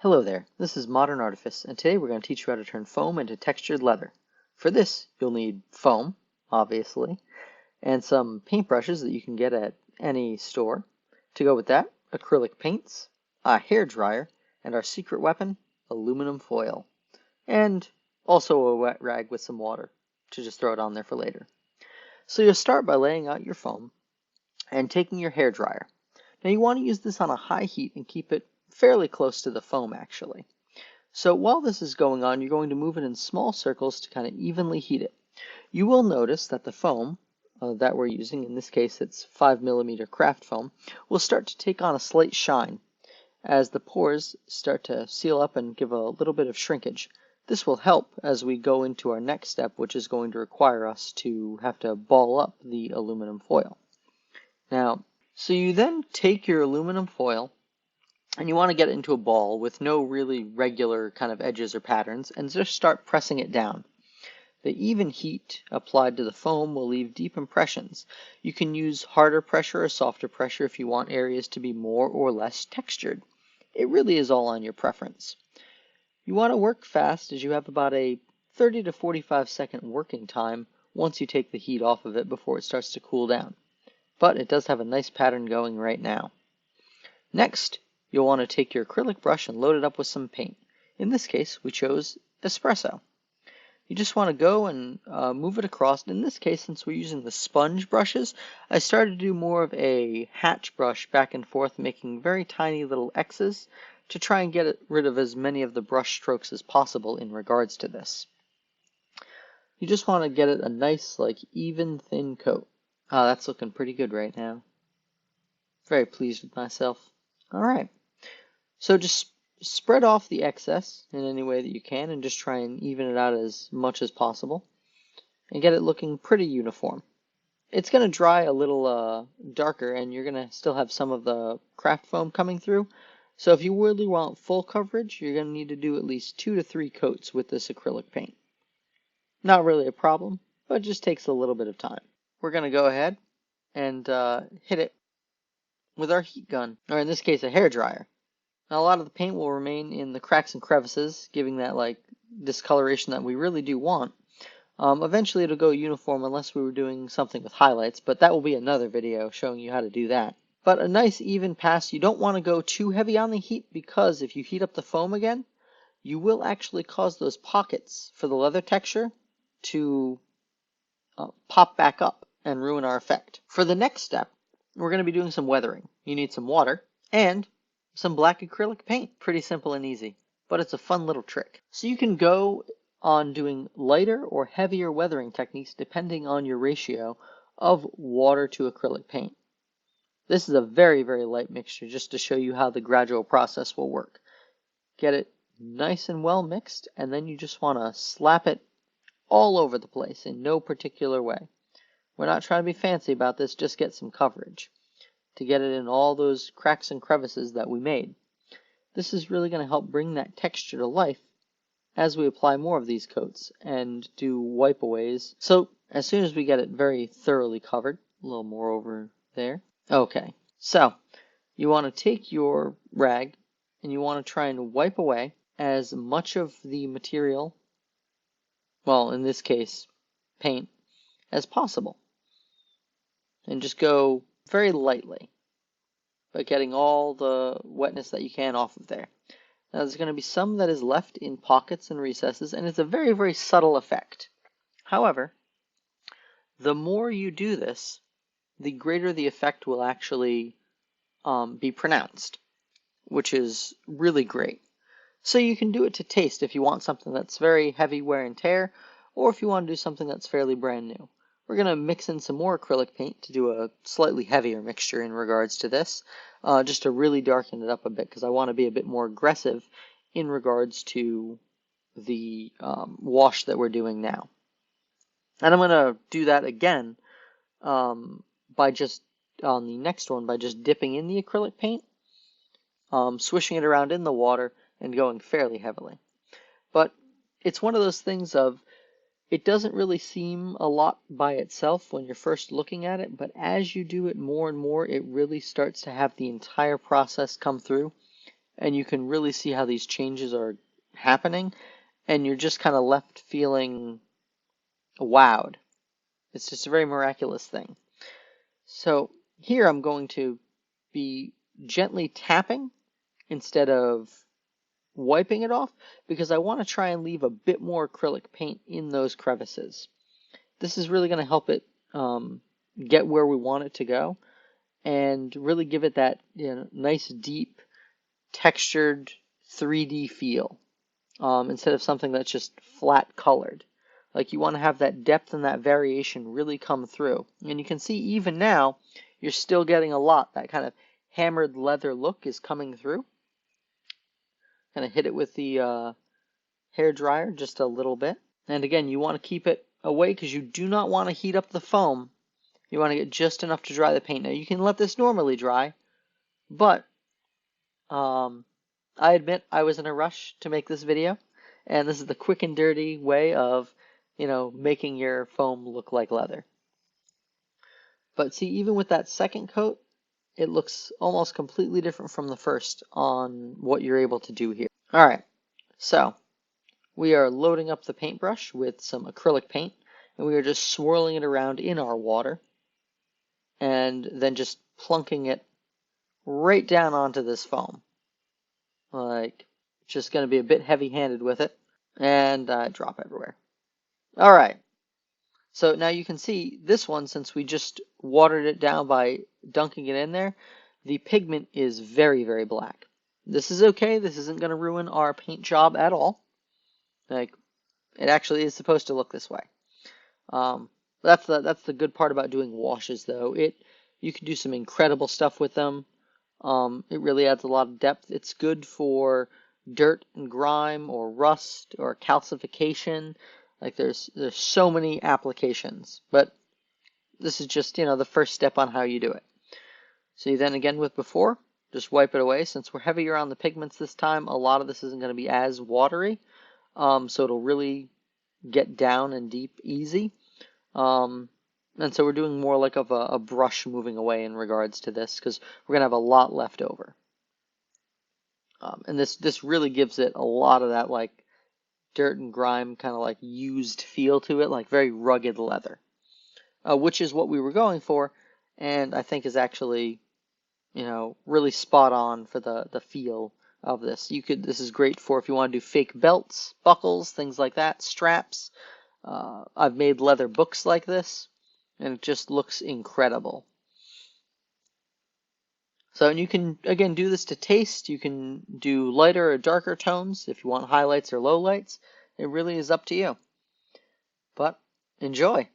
Hello there, this is Modern Artifice, and today we're going to teach you how to turn foam into textured leather. For this, you'll need foam, obviously, and some paintbrushes that you can get at any store. To go with that, acrylic paints, a hair dryer, and our secret weapon, aluminum foil. And also a wet rag with some water to just throw it on there for later. So you'll start by laying out your foam and taking your hair dryer. Now you want to use this on a high heat and keep it fairly close to the foam actually. So while this is going on, you're going to move it in small circles to kind of evenly heat it. You will notice that the foam that we're using, in this case it's 5mm craft foam, will start to take on a slight shine as the pores start to seal up and give a little bit of shrinkage. This will help as we go into our next step, which is going to require us to have to ball up the aluminum foil. Now, so you then take your aluminum foil and you want to get it into a ball with no really regular kind of edges or patterns and just start pressing it down. The even heat applied to the foam will leave deep impressions. You can use harder pressure or softer pressure if you want areas to be more or less textured. It really is all on your preference. You want to work fast as you have about a 30 to 45 second working time once you take the heat off of it before it starts to cool down. But it does have a nice pattern going right now. Next, you'll want to take your acrylic brush and load it up with some paint. In this case, we chose espresso. You just want to go and move it across. In this case, since we're using the sponge brushes, I started to do more of a hatch brush back and forth, making very tiny little X's to try and get rid of as many of the brush strokes as possible in regards to this. You just want to get it a nice, even, thin coat. That's looking pretty good right now. Very pleased with myself. All right. So just spread off the excess in any way that you can and just try and even it out as much as possible and get it looking pretty uniform. It's going to dry a little darker and you're going to still have some of the craft foam coming through. So if you really want full coverage, you're going to need to do at least 2 to 3 coats with this acrylic paint. Not really a problem, but it just takes a little bit of time. We're going to go ahead and hit it with our heat gun, or in this case a hair dryer. Now a lot of the paint will remain in the cracks and crevices, giving that discoloration that we really do want. Eventually it'll go uniform unless we were doing something with highlights, but that will be another video showing you how to do that. But a nice even pass. You don't want to go too heavy on the heat because if you heat up the foam again, you will actually cause those pockets for the leather texture to pop back up and ruin our effect. For the next step, we're going to be doing some weathering. You need some water and some black acrylic paint. Pretty simple and easy, but it's a fun little trick. So you can go on doing lighter or heavier weathering techniques depending on your ratio of water to acrylic paint. This is a very, very light mixture just to show you how the gradual process will work. Get it nice and well mixed, and then you just want to slap it all over the place in no particular way. We're not trying to be fancy about this, just get some coverage to get it in all those cracks and crevices that we made. This is really going to help bring that texture to life as we apply more of these coats and do wipe-aways. So as soon as we get it very thoroughly covered, a little more over there. Okay, so you want to take your rag and you want to try and wipe away as much of the material, well in this case paint, as possible. And just go very lightly, but getting all the wetness that you can off of there. Now there's going to be some that is left in pockets and recesses, and it's a very, very subtle effect. However, the more you do this, the greater the effect will actually be pronounced, which is really great. So you can do it to taste if you want something that's very heavy wear and tear, or if you want to do something that's fairly brand new. We're going to mix in some more acrylic paint to do a slightly heavier mixture in regards to this, just to really darken it up a bit because I want to be a bit more aggressive in regards to the wash that we're doing now. And I'm going to do that again by just, on the next one, by just dipping in the acrylic paint, swishing it around in the water, and going fairly heavily. But it's one of those things of, it doesn't really seem a lot by itself when you're first looking at it, but as you do it more and more, it really starts to have the entire process come through, and you can really see how these changes are happening, and you're just kind of left feeling wowed. It's just a very miraculous thing. So here I'm going to be gently tapping instead of wiping it off because I want to try and leave a bit more acrylic paint in those crevices. This is really going to help it get where we want it to go and really give it that nice, deep, textured 3D feel instead of something that's just flat colored. Like you want to have that depth and that variation really come through. And you can see even now, you're still getting a lot. That kind of hammered leather look is coming through. Kind of hit it with the hair dryer just a little bit. And again, you want to keep it away because you do not want to heat up the foam. You want to get just enough to dry the paint. Now you can let this normally dry, but I admit I was in a rush to make this video, and this is the quick and dirty way of, making your foam look like leather. But see, even with that second coat, it looks almost completely different from the first on what you're able to do here. All right, so we are loading up the paintbrush with some acrylic paint, and we are just swirling it around in our water, and then just plunking it right down onto this foam. Like, just going to be a bit heavy-handed with it, and drop everywhere. All right, so now you can see this one, since we just watered it down by dunking it in there, the pigment is very, very black. This is okay. This isn't going to ruin our paint job at all. Like, it actually is supposed to look this way. That's the good part about doing washes, though. You can do some incredible stuff with them. It really adds a lot of depth. It's good for dirt and grime or rust or calcification. Like there's so many applications, but this is just, the first step on how you do it. So you then again with before, just wipe it away. Since we're heavier on the pigments this time, a lot of this isn't going to be as watery. So it'll really get down and deep easy. And so we're doing more like of a brush moving away in regards to this because we're going to have a lot left over. And this really gives it a lot of that like dirt and grime kind of like used feel to it, like very rugged leather, which is what we were going for, and I think is actually, really spot on for the feel of this. This is great for if you want to do fake belts, buckles, things like that, straps. I've made leather books like this, and it just looks incredible. So, and you can, again, do this to taste. You can do lighter or darker tones if you want highlights or lowlights. It really is up to you. But enjoy.